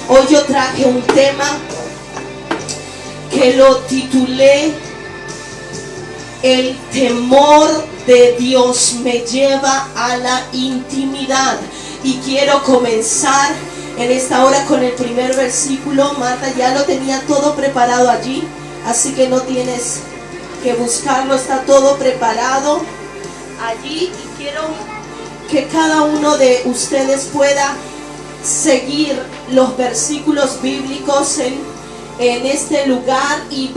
Hoy yo traje un tema que lo titulé El temor de Dios me lleva a la intimidad. Y quiero comenzar en esta hora con el primer versículo. Marta ya lo tenía todo preparado allí, así que no tienes que buscarlo, está todo preparado allí. Y quiero que cada uno de ustedes pueda seguir los versículos bíblicos en este lugar, y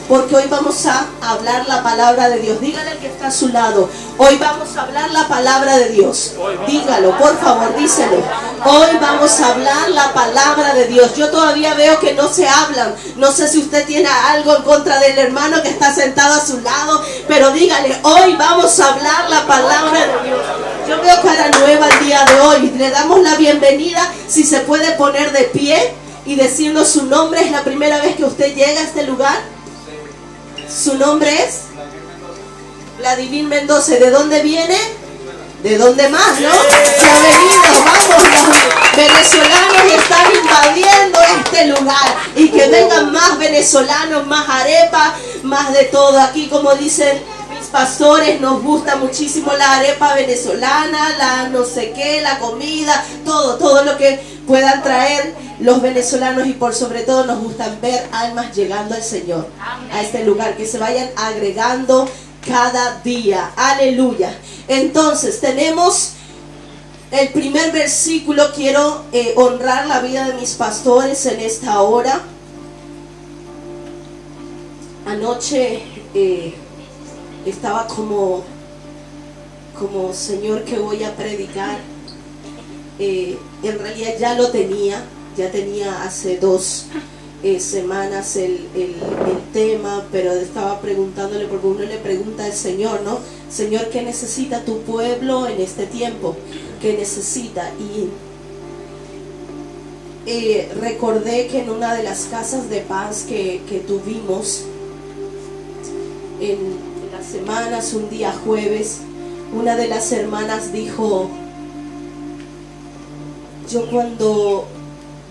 porque hoy vamos a hablar la palabra de Dios. Dígale al que está a su lado: hoy vamos a hablar la palabra de Dios. Dígalo, por favor, díselo. Hoy vamos a hablar la palabra de Dios. Yo todavía veo que no se hablan. No sé si usted tiene algo en contra del hermano que está sentado a su lado, pero dígale: hoy vamos a hablar la palabra de Dios. Yo veo cara nueva el día de hoy. Le damos la bienvenida. Si se puede poner de pie y decirnos su nombre. ¿Es la primera vez que usted llega a este lugar? Su nombre es Vladimir Mendoza. ¿De dónde viene? ¿De dónde más, no? Se ha venido. Vamos, los venezolanos están invadiendo este lugar. Y que vengan más venezolanos, más arepa, más de todo. Aquí, como dicen mis pastores, nos gusta muchísimo la arepa venezolana, la no sé qué, la comida, todo lo que puedan traer los venezolanos. Y por sobre todo nos gustan ver almas llegando al Señor, a este lugar, que se vayan agregando cada día. Aleluya. Entonces tenemos el primer versículo. Quiero honrar la vida de mis pastores en esta hora. Anoche estaba como Señor, que voy a predicar. En realidad ya tenía hace 2 semanas el tema, pero estaba preguntándole, porque uno le pregunta al Señor, ¿no? Señor, ¿qué necesita tu pueblo en este tiempo? ¿Qué necesita? Y recordé que en una de las casas de paz que tuvimos en las semanas, un día jueves, una de las hermanas dijo: yo cuando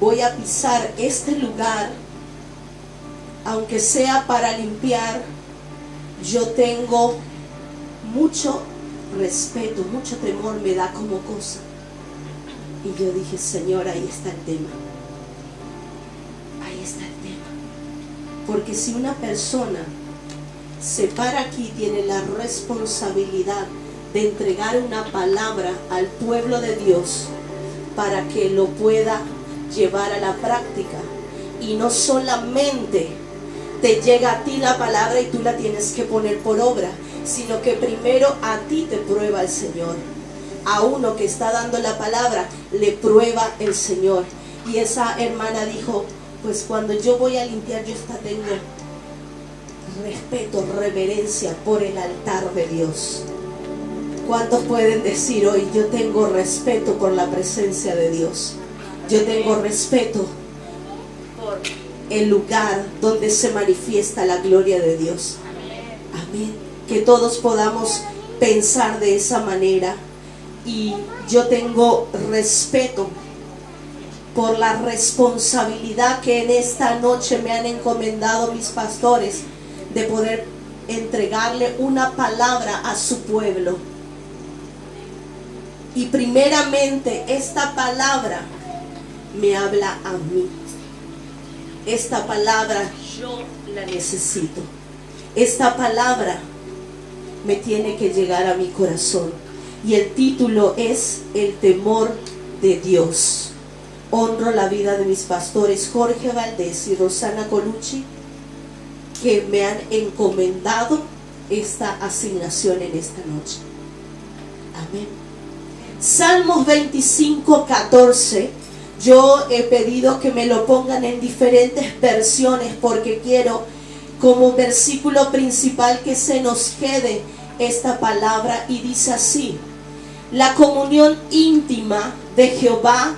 voy a pisar este lugar, aunque sea para limpiar, yo tengo mucho respeto, mucho temor, me da como cosa. Y yo dije: Señor, ahí está el tema. Ahí está el tema. Porque si una persona se para aquí, tiene la responsabilidad de entregar una palabra al pueblo de Dios para que lo pueda llevar a la práctica. Y no solamente te llega a ti la palabra y tú la tienes que poner por obra, sino que primero a ti te prueba el Señor. A uno que está dando la palabra le prueba el Señor. Y esa hermana dijo: pues cuando yo voy a limpiar, yo tengo respeto, reverencia por el altar de Dios. ¿Cuántos pueden decir hoy: yo tengo respeto por la presencia de Dios? Yo tengo respeto por el lugar donde se manifiesta la gloria de Dios. Amén. Que todos podamos pensar de esa manera. Y yo tengo respeto por la responsabilidad que en esta noche me han encomendado mis pastores, de poder entregarle una palabra a su pueblo. Y primeramente esta palabra me habla a mí. Esta palabra yo la necesito. Esta palabra me tiene que llegar a mi corazón. Y el título es El temor de Dios. Honro la vida de mis pastores Jorge Valdés y Rosana Colucci, que me han encomendado esta asignación en esta noche. Amén. Salmos 25:14. Yo he pedido que me lo pongan en diferentes versiones, porque quiero como versículo principal que se nos quede esta palabra. Y dice así: la comunión íntima de Jehová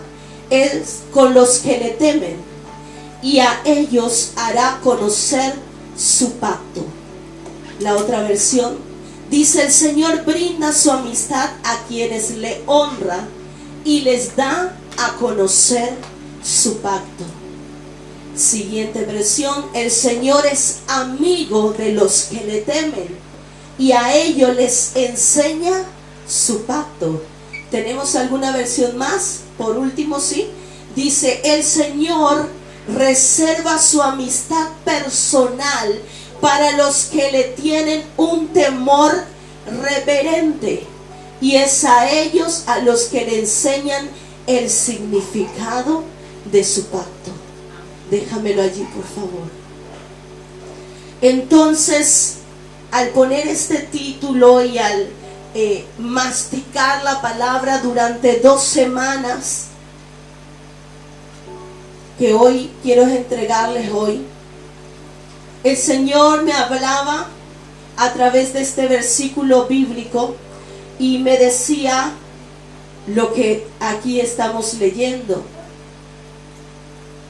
es con los que le temen, y a ellos hará conocer su pacto. La otra versión dice: el Señor brinda su amistad a quienes le honran y les da a conocer su pacto. Siguiente versión: el Señor es amigo de los que le temen y a ellos les enseña su pacto. ¿Tenemos alguna versión más? Por último, sí. Dice: el Señor reserva su amistad personal para los que le tienen un temor reverente, y es a ellos a los que le enseñan el significado de su pacto. Déjamelo allí, por favor. Entonces, al poner este título y al masticar la palabra durante 2 semanas, que hoy quiero entregarles hoy, el Señor me hablaba a través de este versículo bíblico y me decía lo que aquí estamos leyendo: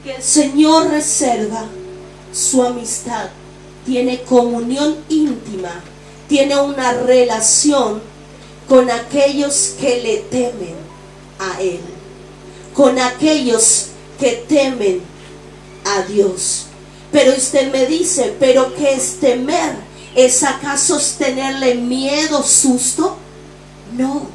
que el Señor reserva su amistad, tiene comunión íntima, tiene una relación con aquellos que le temen a Él, con aquellos que temen a Dios. Pero usted me dice: ¿pero qué es temer? ¿Es acaso tenerle miedo, susto? No.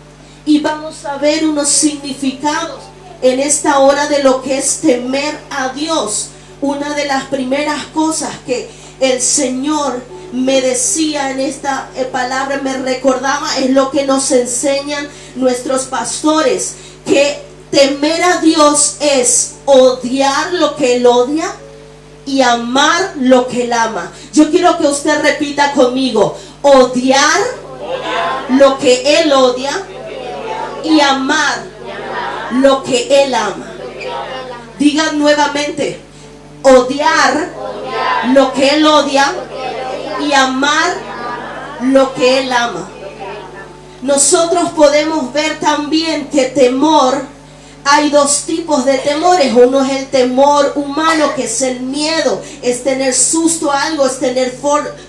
Y vamos a ver unos significados en esta hora de lo que es temer a Dios. Una de las primeras cosas que el Señor me decía en esta palabra, me recordaba, es lo que nos enseñan nuestros pastores: que temer a Dios es odiar lo que Él odia y amar lo que Él ama. Yo quiero que usted repita conmigo: odiar lo que Él odia y amar lo que Él ama. Digan nuevamente: odiar lo que Él odia y amar lo que Él ama. Nosotros podemos ver también que temor, hay 2 tipos de temores. Uno es el temor humano, que es el miedo, es tener susto a algo, es tener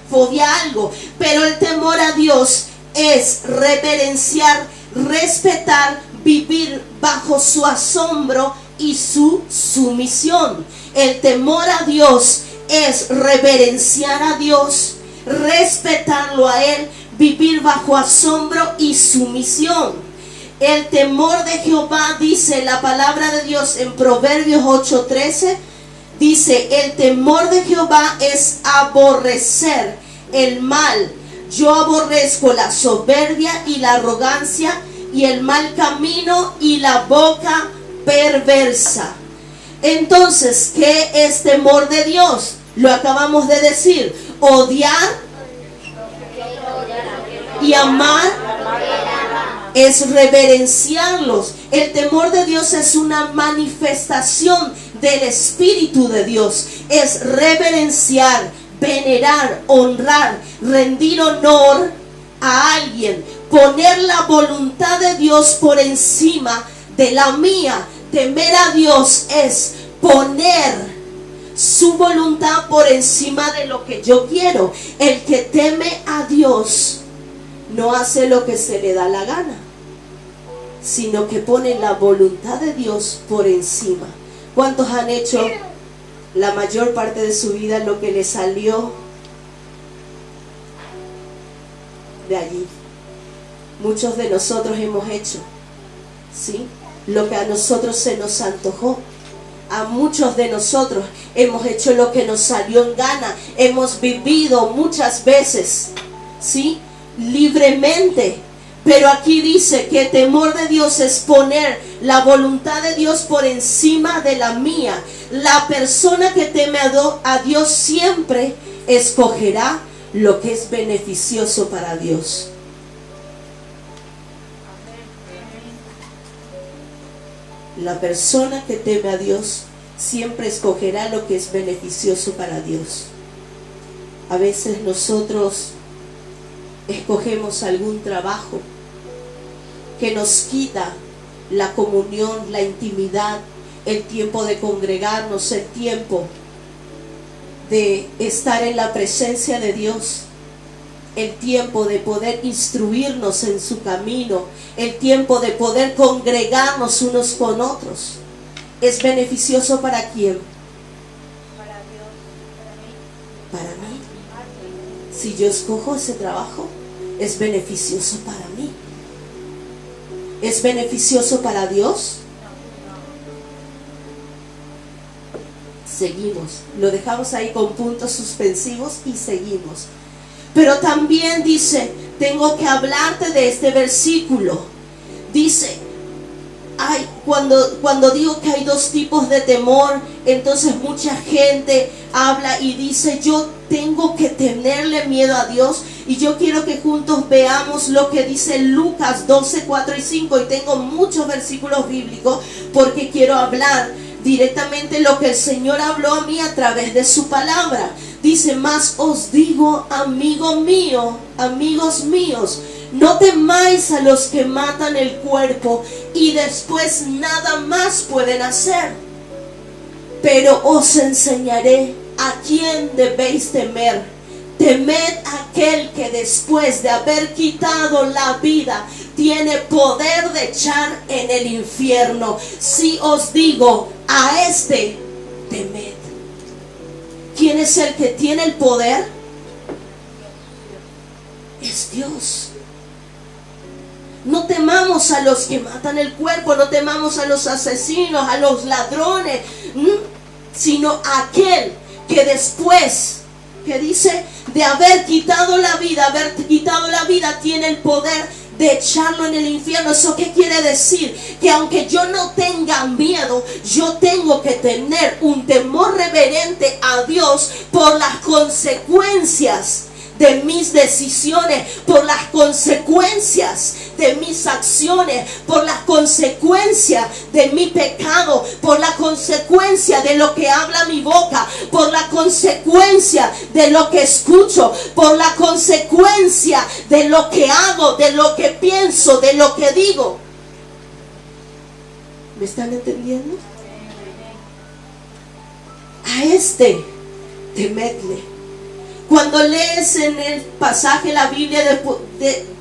fobia a algo. Pero el temor a Dios es reverenciar, respetar, vivir bajo su asombro y su sumisión. El temor a Dios es reverenciar a Dios, respetarlo a Él, vivir bajo asombro y sumisión. El temor de Jehová, dice la palabra de Dios en Proverbios 8:13, dice: el temor de Jehová es aborrecer el mal. Yo aborrezco la soberbia y la arrogancia y el mal camino y la boca perversa. Entonces, ¿qué es temor de Dios? Lo acabamos de decir: odiar y amar es reverenciarlos. El temor de Dios es una manifestación del Espíritu de Dios. Es reverenciar, venerar, honrar, rendir honor a alguien, poner la voluntad de Dios por encima de la mía. Temer a Dios es poner su voluntad por encima de lo que yo quiero. El que teme a Dios no hace lo que se le da la gana, sino que pone la voluntad de Dios por encima. ¿Cuántos han hecho la mayor parte de su vida lo que les salió de allí? Muchos de nosotros hemos hecho, ¿sí?, lo que a nosotros se nos antojó. A muchos de nosotros hemos hecho lo que nos salió en gana. Hemos vivido muchas veces, ¿sí?, libremente. Pero aquí dice que el temor de Dios es poner la voluntad de Dios por encima de la mía. La persona que teme a Dios siempre escogerá lo que es beneficioso para Dios. La persona que teme a Dios siempre escogerá lo que es beneficioso para Dios. A veces nosotros escogemos algún trabajo que nos quita la comunión, la intimidad, el tiempo de congregarnos, el tiempo de estar en la presencia de Dios, el tiempo de poder instruirnos en su camino, el tiempo de poder congregarnos unos con otros. ¿Es beneficioso para quién? Para Dios, Para mí. Si yo escojo ese trabajo, es beneficioso para mí. ¿Es beneficioso para Dios? Seguimos, lo dejamos ahí con puntos suspensivos y seguimos. Pero también dice, tengo que hablarte de este versículo. Dice, cuando digo que hay dos tipos de temor, entonces mucha gente habla y dice, yo tengo que tenerle miedo a Dios. Y yo quiero que juntos veamos lo que dice Lucas 12, 4 y 5. Y tengo muchos versículos bíblicos porque quiero hablar directamente lo que el Señor habló a mí a través de su palabra. Dice, mas os digo, amigos míos, no temáis a los que matan el cuerpo y después nada más pueden hacer. Pero os enseñaré a quién debéis temer. Temed a aquel que después de haber quitado la vida tiene poder de echar en el infierno. Si os digo, a este temed. ¿Quién es el que tiene el poder? Es Dios. No temamos a los que matan el cuerpo, no temamos a los asesinos, a los ladrones, sino a aquel que después, que dice, de haber quitado la vida, tiene el poder de echarlo en el infierno. ¿Eso qué quiere decir? Que aunque yo no tenga miedo, yo tengo que tener un temor reverente a Dios por las consecuencias de mis decisiones, por las consecuencias de mis acciones, por las consecuencias de mi pecado, por la consecuencia de lo que habla mi boca, por la consecuencia de lo que escucho, por la consecuencia de lo que hago, de lo que pienso, de lo que digo. ¿Me están entendiendo? A este temedle. Cuando lees en el pasaje la Biblia,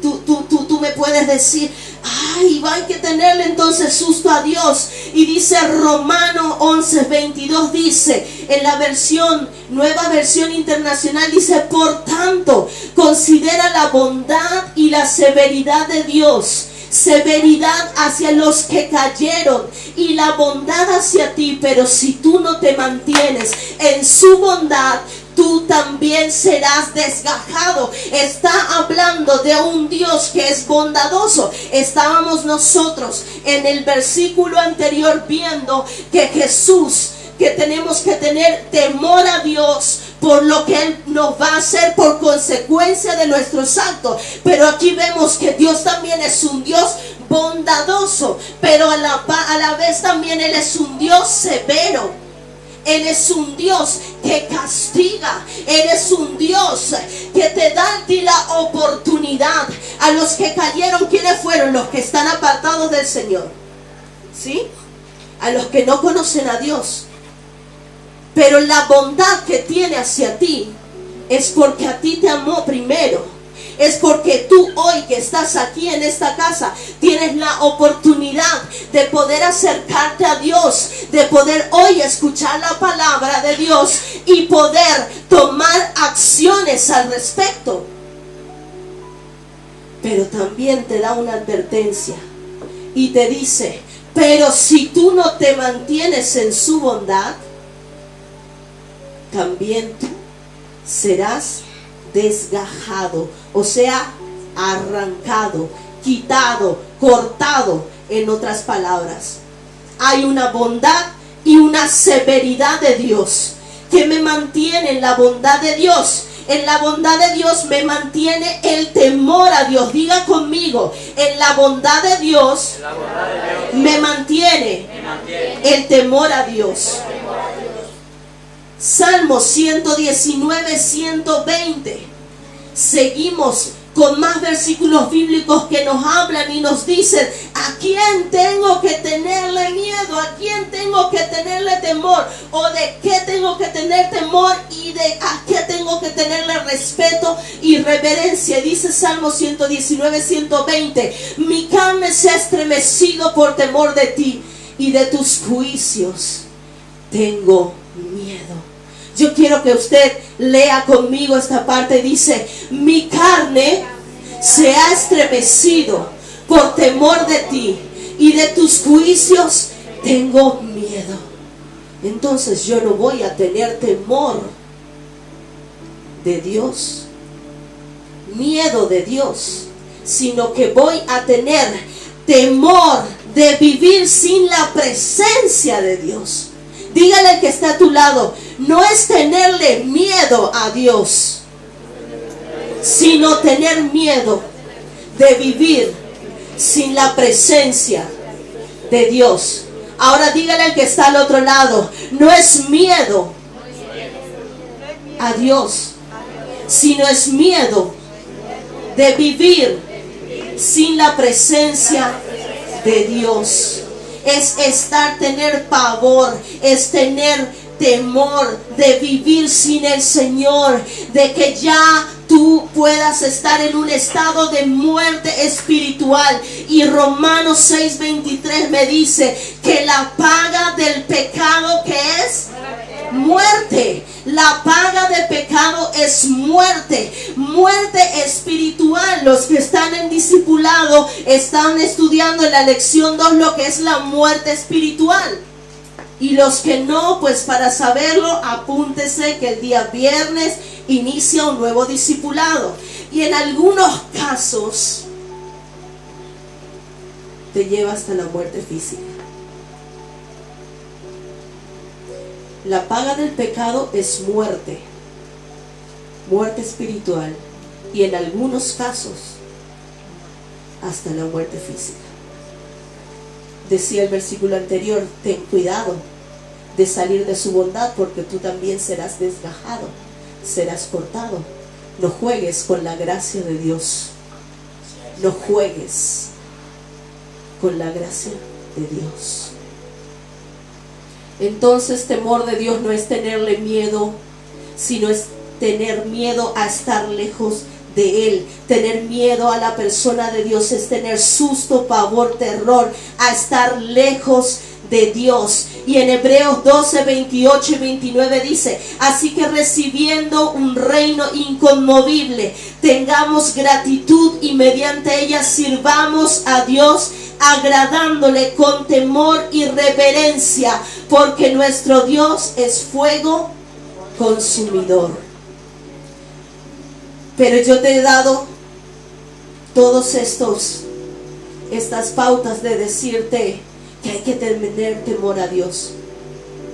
tú me puedes decir, ay, hay que tenerle entonces susto a Dios. Y dice Romanos 11:22, dice, en la nueva versión internacional, dice, por tanto, considera la bondad y la severidad de Dios. Severidad hacia los que cayeron y la bondad hacia ti, pero si tú no te mantienes en su bondad, tú también serás desgajado. Está hablando de un Dios que es bondadoso. Estábamos nosotros en el versículo anterior viendo que Jesús, que tenemos que tener temor a Dios por lo que Él nos va a hacer por consecuencia de nuestros actos. Pero aquí vemos que Dios también es un Dios bondadoso, pero a la vez también Él es un Dios severo. Él es un Dios que castiga. Él es un Dios que te da a ti la oportunidad. A los que cayeron, ¿quiénes fueron? Los que están apartados del Señor, ¿sí? A los que no conocen a Dios. Pero la bondad que tiene hacia ti es porque a ti te amó primero. Es porque tú hoy que estás aquí en esta casa tienes la oportunidad de poder acercarte a Dios, de poder hoy escuchar la palabra de Dios y poder tomar acciones al respecto. Pero también te da una advertencia y te dice, pero si tú no te mantienes en su bondad, también tú serás desgajado, o sea, arrancado, quitado, cortado. En otras palabras, hay una bondad y una severidad de Dios que me mantiene en la bondad de Dios. En la bondad de Dios me mantiene el temor a Dios. Diga conmigo, en la bondad de Dios, me mantiene el temor a Dios. Salmo 119, 120. Seguimos con más versículos bíblicos que nos hablan y nos dicen a quién tengo que tenerle miedo, a quién tengo que tenerle temor, o de qué tengo que tener temor y de a qué tengo que tenerle respeto y reverencia. Dice Salmo 119, 120, mi carne se ha estremecido por temor de ti y de tus juicios tengo miedo. Yo quiero que usted lea conmigo esta parte. Dice: mi carne se ha estremecido por temor de ti, y de tus juicios tengo miedo. Entonces yo no voy a tener temor de Dios, miedo de Dios, sino que voy a tener temor de vivir sin la presencia de Dios. Dígale al que está a tu lado: no es tenerle miedo a Dios, sino tener miedo de vivir sin la presencia de Dios. Ahora dígale al que está al otro lado: no es miedo a Dios, sino es miedo de vivir sin la presencia de Dios. Es tener pavor, es tener temor de vivir sin el Señor, de que ya tú puedas estar en un estado de muerte espiritual. Y Romanos 6:23 me dice que la paga del pecado, ¿qué es? Muerte. La paga del pecado es muerte, muerte espiritual. Los que están en discipulado están estudiando en la lección 2 lo que es la muerte espiritual. Y los que no, pues para saberlo, apúntese que el día viernes inicia un nuevo discipulado. Y en algunos casos te lleva hasta la muerte física. La paga del pecado es muerte, muerte espiritual, y en algunos casos hasta la muerte física. Decía el versículo anterior: ten cuidado de salir de su bondad, porque tú también serás desgajado, serás cortado. No juegues con la gracia de Dios, no juegues con la gracia de Dios. Entonces, temor de Dios no es tenerle miedo, sino es tener miedo a estar lejos de Él. Tener miedo a la persona de Dios es tener susto, pavor, terror a estar lejos de Dios. Y en Hebreos 12, 28 y 29 dice: así que recibiendo un reino inconmovible, tengamos gratitud y mediante ella sirvamos a Dios, agradándole con temor y reverencia, porque nuestro Dios es fuego consumidor. Pero yo te he dado todos estas pautas de decirte que hay que tener temor a Dios.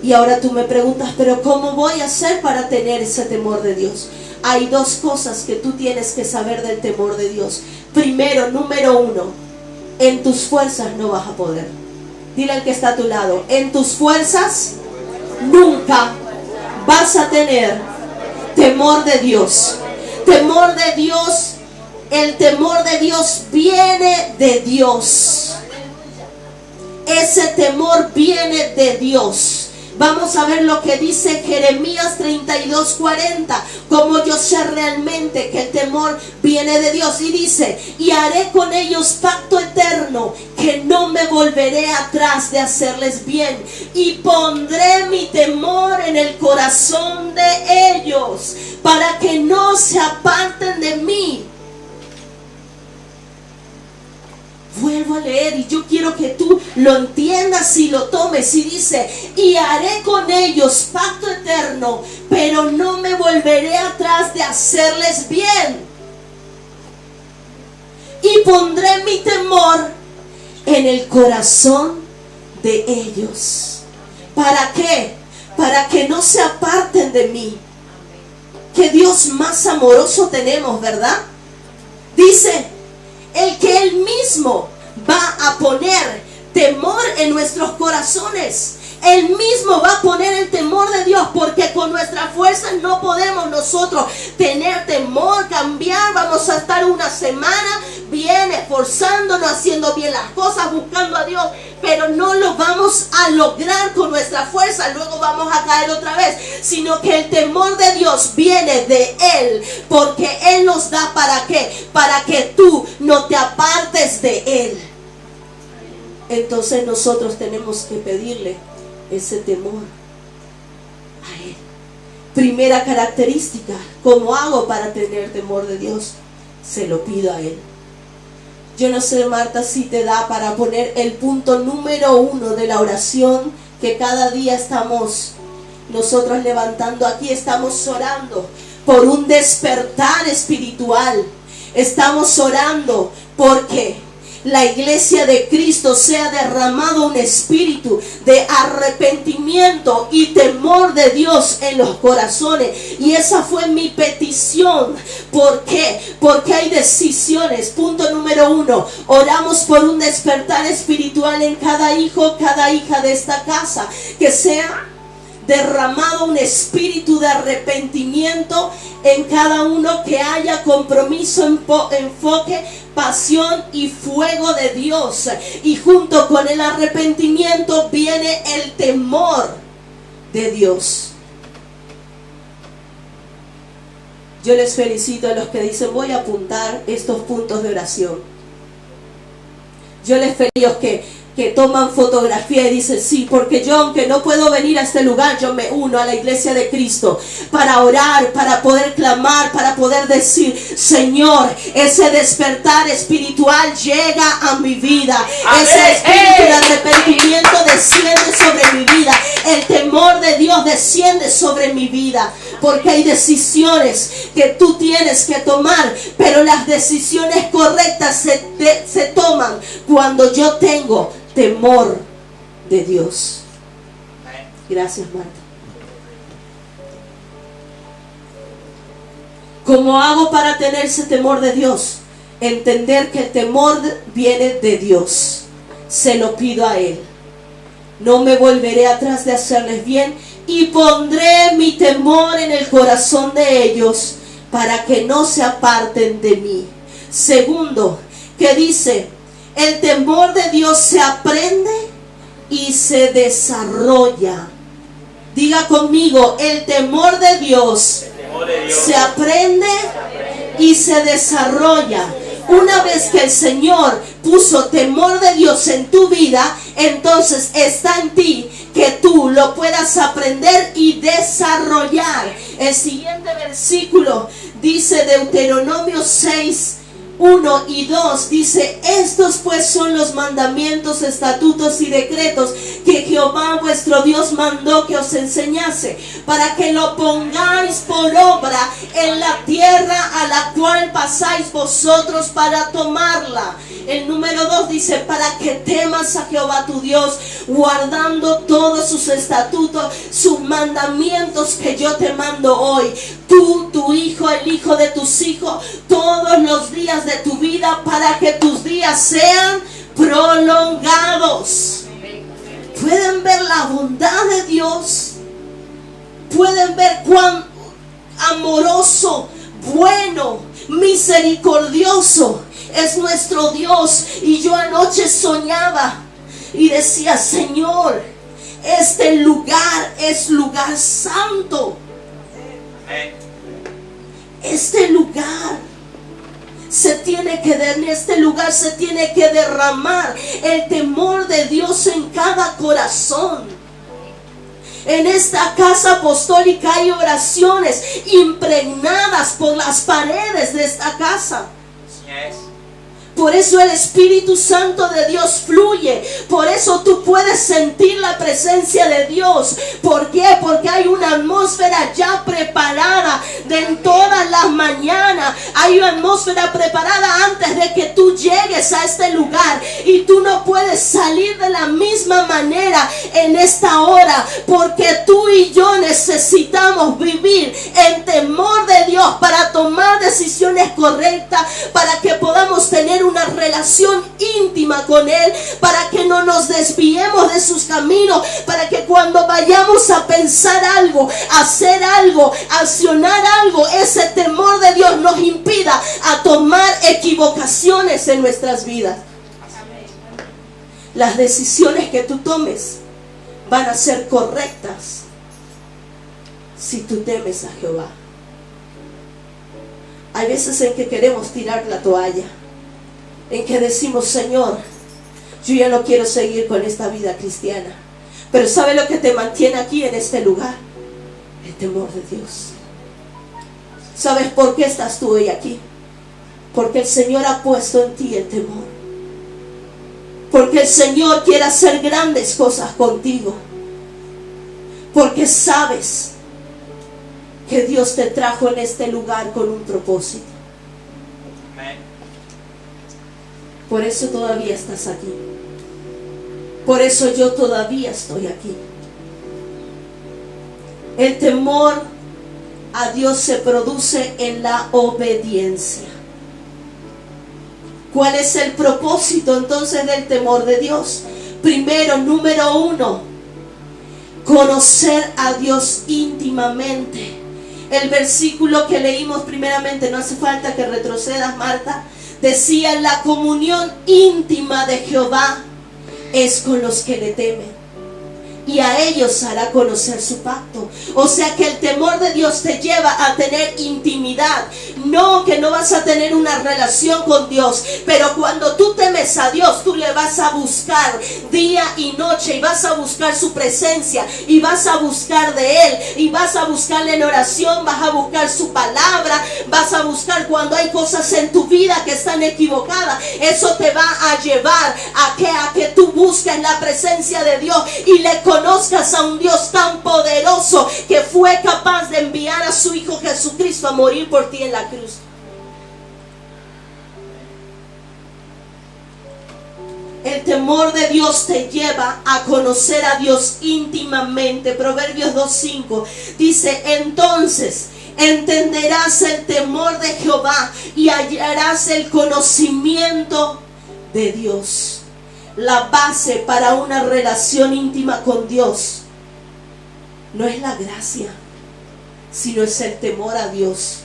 Y ahora tú me preguntas: pero ¿cómo voy a hacer para tener ese temor de Dios? Hay dos cosas que tú tienes que saber del temor de Dios. Primero, número uno: en tus fuerzas no vas a poder. Dile al que está a tu lado: en tus fuerzas nunca vas a tener temor de Dios. Temor de Dios, el temor de Dios viene de Dios. Ese temor viene de Dios. Vamos a ver lo que dice Jeremías 32:40. Como yo sé realmente que el temor viene de Dios. Y dice: y haré con ellos pacto eterno, que no me volveré atrás de hacerles bien. Y pondré mi temor en el corazón de ellos, para que no se aparten de mí. Vuelvo a leer y yo quiero que tú lo entiendas y lo tomes. Y dice: y haré con ellos pacto eterno, pero no me volveré atrás de hacerles bien. Y pondré mi temor en el corazón de ellos. ¿Para qué? Para que no se aparten de mí. Qué Dios más amoroso tenemos, ¿verdad? Dice: el que Él mismo va a poner temor en nuestros corazones. Él mismo va a poner el temor de Dios, porque con nuestras fuerzas no podemos nosotros tener temor, cambiar. Vamos a estar una semana bien esforzándonos, haciendo bien las cosas, buscando a Dios, pero no lo vamos a lograr con nuestra fuerza. Luego vamos a caer otra vez. Sino que el temor de Dios viene de Él, porque Él nos da ¿para qué? Para que tú no te apartes de Él. entonces nosotros tenemos que pedirle ese temor a Él. Primera característica, ¿cómo hago para tener temor de Dios? Se lo pido a Él. Yo no sé, Marta, si te da para poner el punto número 1 de la oración que cada día estamos nosotros levantando. Aquí estamos orando por un despertar espiritual. Estamos orando porque la iglesia de Cristo sea derramado un espíritu de arrepentimiento y temor de Dios en los corazones. Y esa fue mi petición. ¿Por qué? Porque hay decisiones. Punto número 1. Oramos por un despertar espiritual en cada hijo, cada hija de esta casa. Que sea derramado un espíritu de arrepentimiento en cada uno, que haya compromiso, enfoque, pasión y fuego de Dios. Y junto con el arrepentimiento viene el temor de Dios. Yo les felicito a los que dicen: voy a apuntar estos puntos de oración. Yo les felicito a los que toman fotografía y dicen: sí, porque yo, aunque no puedo venir a este lugar, yo me uno a la iglesia de Cristo para orar, para poder clamar, para poder decir: Señor, ese despertar espiritual llega a mi vida. Amén. Ese espíritu de arrepentimiento desciende sobre mi vida. El temor de Dios desciende sobre mi vida. Porque hay decisiones que tú tienes que tomar, pero las decisiones correctas se toman cuando yo tengo temor de Dios. Gracias, Marta. ¿Cómo hago para tener ese temor de Dios? Entender que el temor viene de Dios. Se lo pido a Él. No me volveré atrás de hacerles bien, y pondré mi temor en el corazón de ellos para que no se aparten de mí. Segundo, que dice: el temor de Dios se aprende y se desarrolla. Diga conmigo: el temor de Dios, se aprende y se desarrolla. Una vez que el Señor puso temor de Dios en tu vida, entonces está en ti que tú lo puedas aprender y desarrollar. El siguiente versículo dice, Deuteronomio 6, 1 y 2, dice: estos pues son los mandamientos, estatutos y decretos que Jehová vuestro Dios mandó que os enseñase, para que lo pongáis por obra en la tierra a la cual pasáis vosotros para tomarla. El número 2 dice: para que temas a Jehová tu Dios, guardando todos sus estatutos, sus mandamientos que yo te mando hoy, tú, tu hijo, el hijo de tus hijos, todos los días de tu vida, para que tus días sean prolongados. ¿Pueden ver la bondad de Dios? ¿Pueden ver cuán amoroso, bueno, misericordioso es nuestro Dios? Y yo anoche soñaba y decía: Señor, este lugar es lugar santo. Este lugar se tiene que, en este lugar se tiene que derramar el temor de Dios en cada corazón. En esta casa apostólica hay oraciones impregnadas por las paredes de esta casa. Por eso el Espíritu Santo de Dios fluye. Por eso tú puedes sentir la presencia de Dios. ¿Por qué? Porque hay una atmósfera ya preparada de todas las mañanas. Hay una atmósfera preparada antes de que tú llegues a este lugar. Y tú no puedes salir de la misma manera en esta hora. Porque tú y yo necesitamos vivir en temor de Dios para tomar decisiones correctas. Para que podamos tener una relación íntima con Él, para que no nos desviemos de sus caminos, para que cuando vayamos a pensar algo, hacer algo, accionar algo, ese temor de Dios nos impida a tomar equivocaciones en nuestras vidas. Las decisiones que tú tomes van a ser correctas si tú temes a Jehová. Hay veces en que queremos tirar la toalla, en que decimos: Señor, yo ya no quiero seguir con esta vida cristiana. Pero ¿sabe lo que te mantiene aquí en este lugar? El temor de Dios. ¿Sabes por qué estás tú hoy aquí? Porque el Señor ha puesto en ti el temor. Porque el Señor quiere hacer grandes cosas contigo. Porque sabes que Dios te trajo en este lugar con un propósito. Por eso todavía estás aquí. Por eso yo todavía estoy aquí. El temor a Dios se produce en la obediencia. ¿Cuál es el propósito entonces del temor de Dios? Primero, número 1, conocer a Dios íntimamente. El versículo que leímos primeramente, no hace falta que retrocedas, Marta, decía: la comunión íntima de Jehová es con los que le temen, y a ellos hará conocer su pacto. O sea que el temor de Dios te lleva a tener intimidad. No que no vas a tener una relación con Dios, pero cuando tú temes a Dios, tú le vas a buscar día y noche, y vas a buscar su presencia, y vas a buscar de Él, y vas a buscarle en oración, vas a buscar su palabra, vas a buscar cuando hay cosas en tu vida que están equivocadas. Eso te va a llevar a que tú busques la presencia de Dios y le conozcas a un Dios tan poderoso que fue capaz de enviar a su Hijo Jesucristo a morir por ti en la cruz. El temor de Dios te lleva a conocer a Dios íntimamente. Proverbios 2:5 dice: entonces entenderás el temor de Jehová y hallarás el conocimiento de Dios. La base para una relación íntima con Dios no es la gracia, sino es el temor a Dios.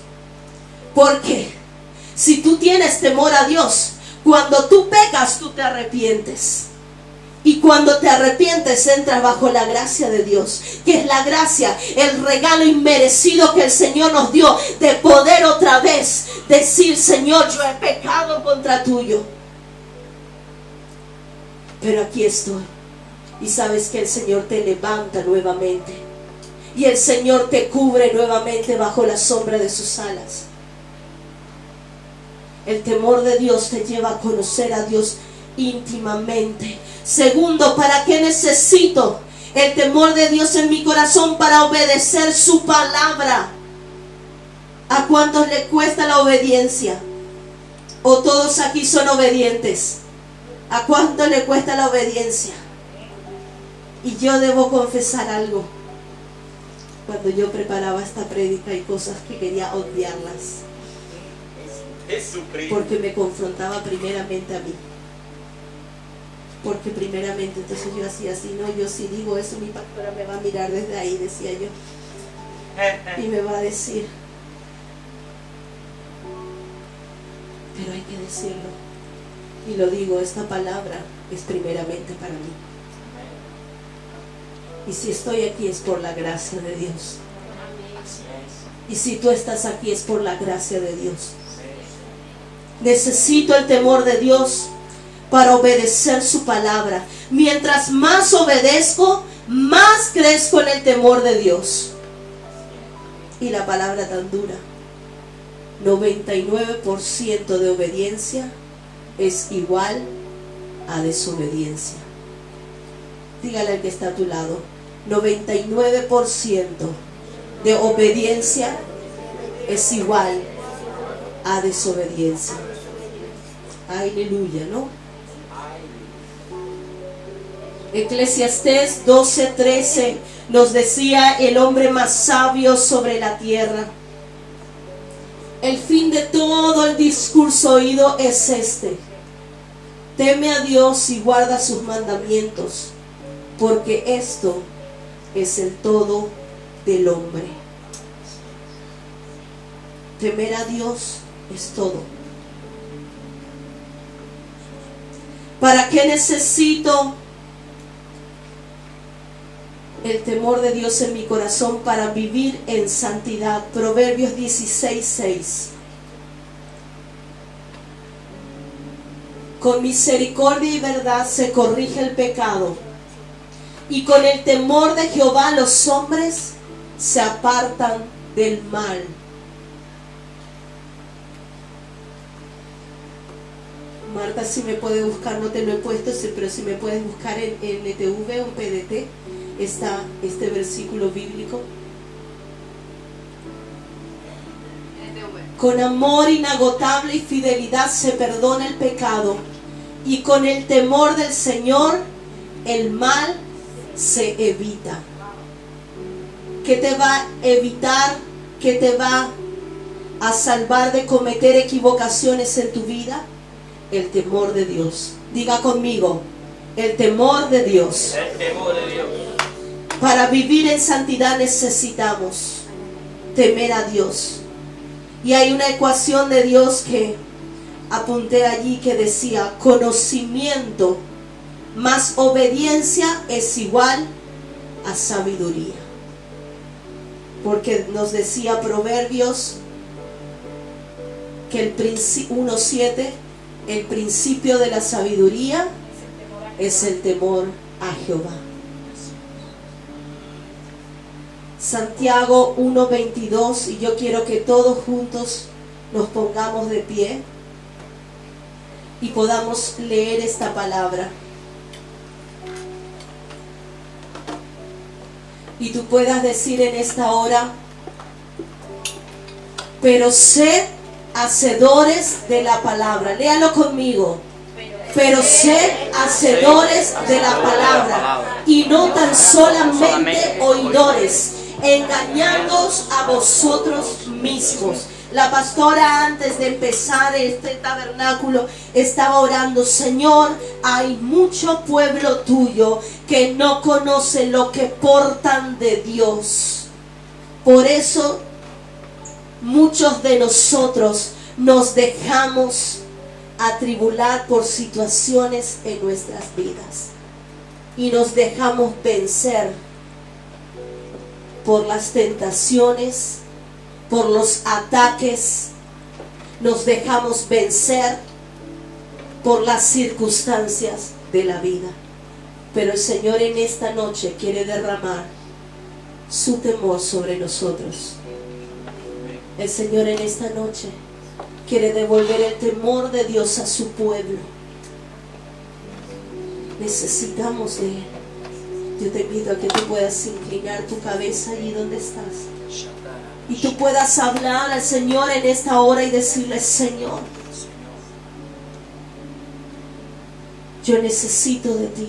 Porque si tú tienes temor a Dios, cuando tú pecas, tú te arrepientes. Y cuando te arrepientes, entras bajo la gracia de Dios, que es la gracia, el regalo inmerecido que el Señor nos dio, de poder otra vez decir: Señor, yo he pecado contra tuyo, pero aquí estoy. Y sabes que el Señor te levanta nuevamente, y el Señor te cubre nuevamente bajo la sombra de sus alas. El temor de Dios te lleva a conocer a Dios íntimamente. Segundo, ¿para qué necesito el temor de Dios en mi corazón? Para obedecer su palabra. ¿A cuántos le cuesta la obediencia? ¿O todos aquí son obedientes? ¿A cuánto le cuesta la obediencia? Y yo debo confesar algo. Cuando yo preparaba esta prédica, hay cosas que quería odiarlas, porque me confrontaba primeramente a mí. Porque primeramente, entonces yo hacía así: no, yo si digo eso, mi pastora me va a mirar desde ahí, decía yo, y me va a decir. Pero hay que decirlo. Y lo digo, esta palabra es primeramente para mí. Y si estoy aquí es por la gracia de Dios. Y si tú estás aquí es por la gracia de Dios. Necesito el temor de Dios para obedecer su palabra. Mientras más obedezco, más crezco en el temor de Dios. Y la palabra tan dura: 99% de obediencia es igual a desobediencia. Dígale al que está a tu lado: 99% de obediencia es igual a desobediencia. Aleluya, ¿no? Eclesiastés 12:13 nos decía: el hombre más sabio sobre la tierra. El fin de todo el discurso oído es este: teme a Dios y guarda sus mandamientos, porque esto es el todo del hombre. Temer a Dios es todo. ¿Para qué necesito el temor de Dios en mi corazón? Para vivir en santidad. Proverbios 16:6. Con misericordia y verdad se corrige el pecado, y con el temor de Jehová los hombres se apartan del mal. Marta, si me puede buscar, no te lo he puesto, pero si me puedes buscar en NTV o en PDT, está este versículo bíblico. Con amor inagotable y fidelidad se perdona el pecado, y con el temor del Señor el mal se evita. ¿Qué te va a evitar? ¿Qué te va a salvar de cometer equivocaciones en tu vida? El temor de Dios. Diga conmigo, el temor de Dios. El temor de Dios. Para vivir en santidad necesitamos temer a Dios. Y hay una ecuación de Dios que apunté allí que decía: conocimiento más obediencia es igual a sabiduría. Porque nos decía Proverbios que el 1:7, el principio de la sabiduría es el temor a Jehová. Santiago 1:22, y yo quiero que todos juntos nos pongamos de pie y podamos leer esta palabra. Y tú puedas decir en esta hora: pero sed hacedores de la palabra. Léalo conmigo. Pero sed hacedores de la palabra, y no tan solamente oidores, engañándoos a vosotros mismos. La pastora, antes de empezar este tabernáculo, estaba orando: Señor, hay mucho pueblo tuyo que no conoce lo que portan de Dios. Por eso muchos de nosotros nos dejamos atribular por situaciones en nuestras vidas y nos dejamos vencer por las tentaciones, por los ataques, nos dejamos vencer por las circunstancias de la vida. Pero el Señor en esta noche quiere derramar su temor sobre nosotros. El Señor en esta noche quiere devolver el temor de Dios a su pueblo. Necesitamos de Él. Yo te invito a que tú puedas inclinar tu cabeza allí donde estás y tú puedas hablar al Señor en esta hora y decirle: Señor, yo necesito de ti.